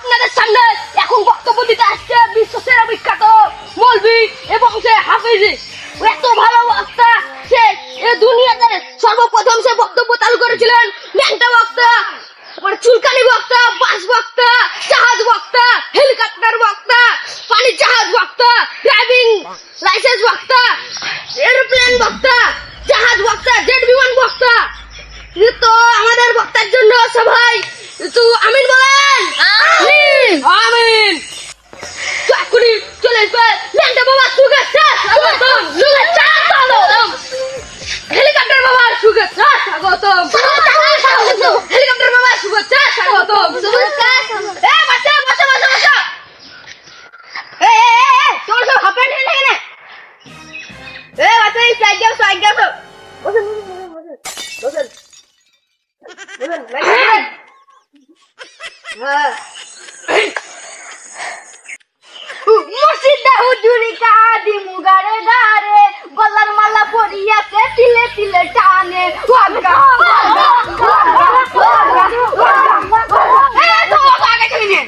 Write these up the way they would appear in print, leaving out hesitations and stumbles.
আপনাদের সামনে এখন বক্তব্য দিতে আসছে বিশ্বসেরা বিখ্যাত মৌলভী এবং সে হাফিজি। এত ভালো বক্তা, সে দুনিয়াতে সর্বপ্রথম সে বক্তব্য চালু করেছিলেন। ল্যাংটা বক্তা, চুলকানি বক্তা, বাস বক্তা, জাহাজ বক্তা, হেলিকপ্টার বক্তা, পানি জাহাজ বক্তা, ড্রাইভিং লাইসেন্স বক্তা, এরোপ্লেন বক্তা, জাহাজ বক্তা, জেট বিমান বক্তা। তো আমাদের বক্তার জন্য সবাই একটু আমিন বলেন। আমিন আমিন। তো এখনই চলে আসবে ল্যাংটা বাবার শুভেচ্ছা স্বাগতম, শুভেচ্ছা স্বাগতম। হেলিকপ্টার বাবার শুভেচ্ছা স্বাগতম, হেলিকপ্টার বাবার শুভেচ্ছা স্বাগতম। এ বাচ্চা বসো বসো বসো। এ তোর সব হাফ প্যান্ট হেলে কেন? এ বাচ্চা এই সাইড যাও সাইড যাও। বসেন বসেন বসেন বসেন। হ্যাঁ মসজিদে হুজুরি কাদি মুগারে গারে গলার মালা পরিয়াছে তিলে তিলে টানে ওয়াগা ওয়াগা ওয়াগা ওয়াগা। এ তো আগে চলে নে।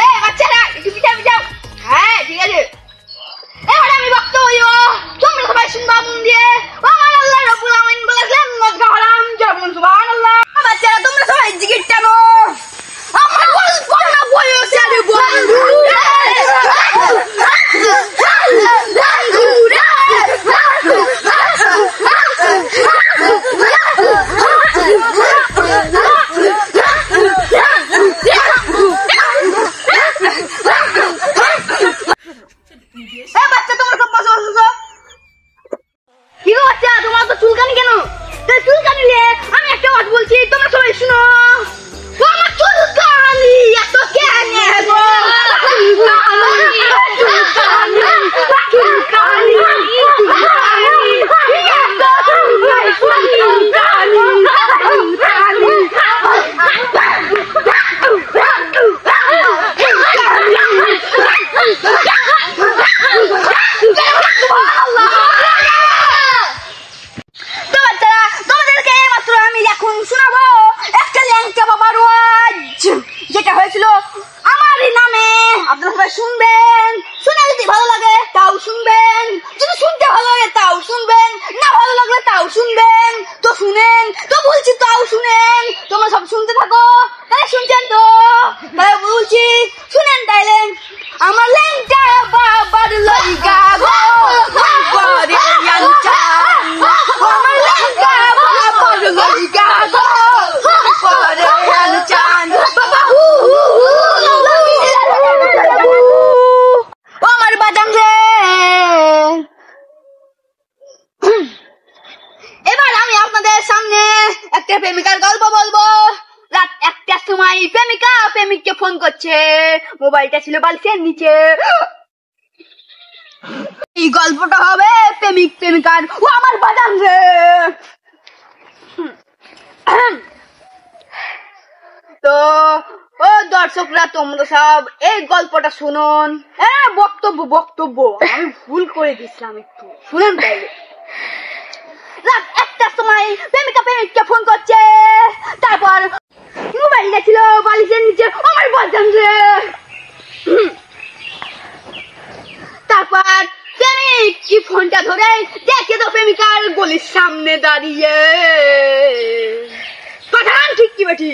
এ বাচ্চারা একটু পিছাও পিছাও। হ্যাঁ ঠিক আছে। এবার আমি বক্তব্য দিব, তোমরা সবাই শুনবা মন দিয়ে। আমার আল্লাহ রাব্বুল আলামিন বলেছেন মজগা হারাম জবন সুবহানাল্লাহ। বাচ্চারা তোমরা সবাই জিকির টানো। আমার গল্প না বয়সে আরে বন্ধু শুনবেন। শুনে যদি ভালো লাগে তাও শুনবেন, যদি শুনতে ভালো লাগে তাও শুনবেন, না ভালো লাগলে তাও শুনবেন। তো শুনেন, তো বলছি তাও শুনেন। তোমরা সব শুনতে থাকো। তাহলে শুনছেন তো? তাহলে বলছি শুনেন তাইলে। আমার ল্যাংটা বাবার লইগা গো করে ল্যাংটা, আমার ল্যাংটা বাবার লইগা গো করে ল্যাংটা। বাবা এবার আমি আপনাদের সামনে একটা প্রেমিকার গল্প বলবো। রাত 1টার সময় প্রেমিকা প্রেমিককে ফোন করছে, মোবাইলটা ছিল বালিশের নিচে। এই গল্পটা হবে প্রেমিক প্রেমিকার। ও আমার বাজান রে। তো ও দর্শকরা তোমরা সব এই গল্পটা শুনুন। হ্যাঁ বক্তব্য বক্তব্য আমি ভুল করে দিচ্ছিলাম, একটু শুনেন তাইলে। রাত 1টার সময় প্রেমিকা প্রেমিককে ফোন করছে, তারপর মোবাইলটা ছিল বালিশের নিচে। আমার বাজান রে। তারপর প্রেমিক কি ফোনটা ধরে দেখে তো প্রেমিকার গলির সামনে দাঁড়িয়ে। পাঠান ঠিক কি বেটি?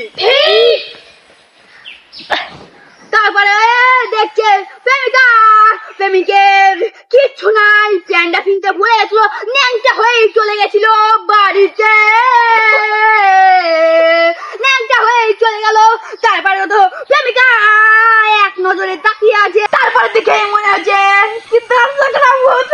তারপরে দেখছে প্রেমিকা প্রেমিকের কিচ্ছু নাই, প্যান্ডা ফিনতে ভুলে গেছিল, ন্যাংটা হয়ে চলে গেছিল বাড়িতে, ন্যাংটা হয়ে চলে গেল। তারপরে তো প্রেমিকা এক নজরে তাকিয়ে আছে। তারপরে দেখে মনে হচ্ছে কি দর্শকরা ভূত